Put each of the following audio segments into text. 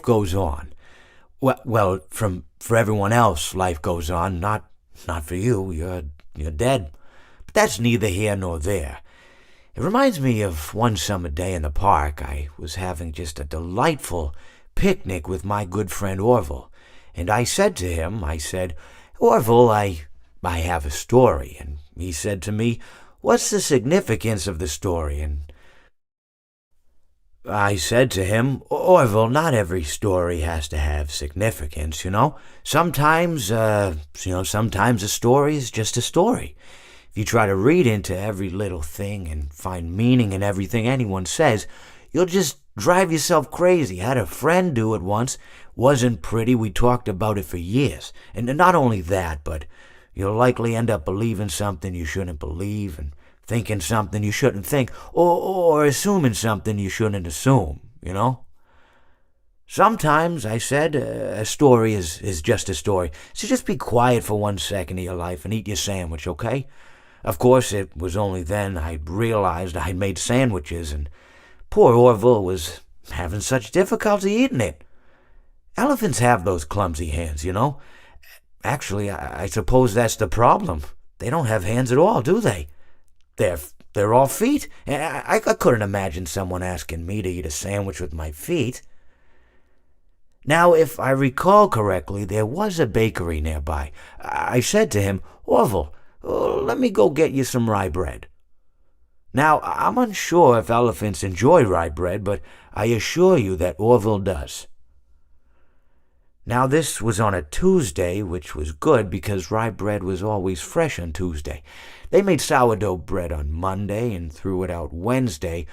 life goes on. Well, for everyone else, life goes on. Not for you. You're dead. But that's neither here nor there. It reminds me of one summer day in the park. I was having just a delightful picnic with my good friend Orville. And I said to him, Orville, I have a story. And he said to me, what's the significance of the story? And I said to him, Orville, not every story has to have significance, Sometimes a story is just a story. If you try to read into every little thing and find meaning in everything anyone says, you'll just drive yourself crazy. I had a friend do it once. Wasn't pretty. We talked about it for years. And not only that, but you'll likely end up believing something you shouldn't believe and thinking something you shouldn't think, or assuming something you shouldn't assume, Sometimes, I said, a story is just a story. So just be quiet for 1 second of your life and eat your sandwich, okay? Of course, it was only then I realized I'd made sandwiches, and poor Orville was having such difficulty eating it. Elephants have those clumsy hands, Actually, I suppose that's the problem. They don't have hands at all, do they? They're all feet. I couldn't imagine someone asking me to eat a sandwich with my feet. Now, if I recall correctly, there was a bakery nearby. I said to him, Orville, let me go get you some rye bread. Now, I'm unsure if elephants enjoy rye bread, but I assure you that Orville does. Now, this was on a Tuesday, which was good because rye bread was always fresh on Tuesday. They made sourdough bread on Monday and threw it out Wednesday,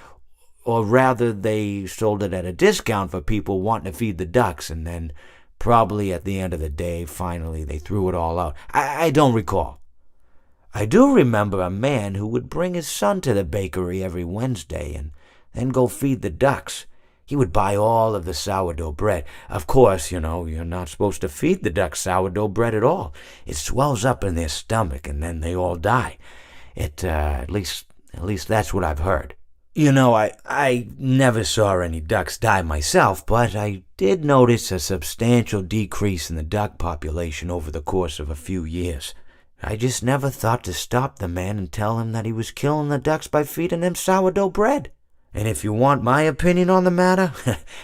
or rather they sold it at a discount for people wanting to feed the ducks, and then probably at the end of the day, finally they threw it all out. I don't recall. I do remember a man who would bring his son to the bakery every Wednesday and then go feed the ducks. He would buy all of the sourdough bread. Of course, you're not supposed to feed the ducks sourdough bread at all. It swells up in their stomach and then they all die. At least that's what I've heard. I never saw any ducks die myself, but I did notice a substantial decrease in the duck population over the course of a few years. I just never thought to stop the man and tell him that he was killing the ducks by feeding them sourdough bread. And if you want my opinion on the matter,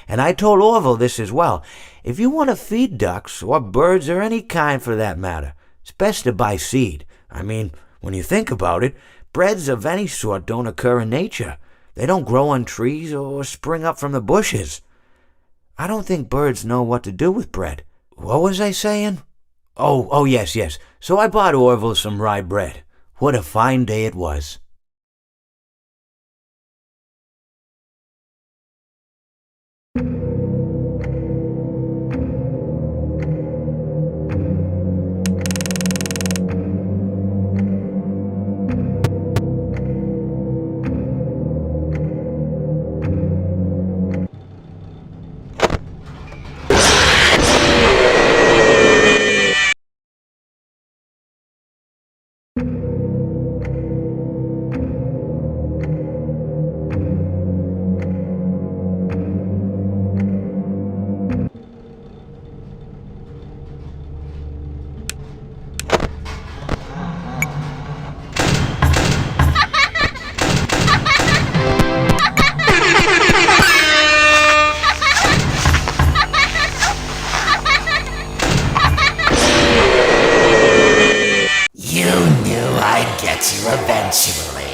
and I told Orville this as well, if you want to feed ducks, or birds, or any kind for that matter, it's best to buy seed. I mean, when you think about it, breads of any sort don't occur in nature. They don't grow on trees or spring up from the bushes. I don't think birds know what to do with bread. What was I saying? Oh, yes. So I bought Orville some rye bread. What a fine day it was. I'd get you eventually.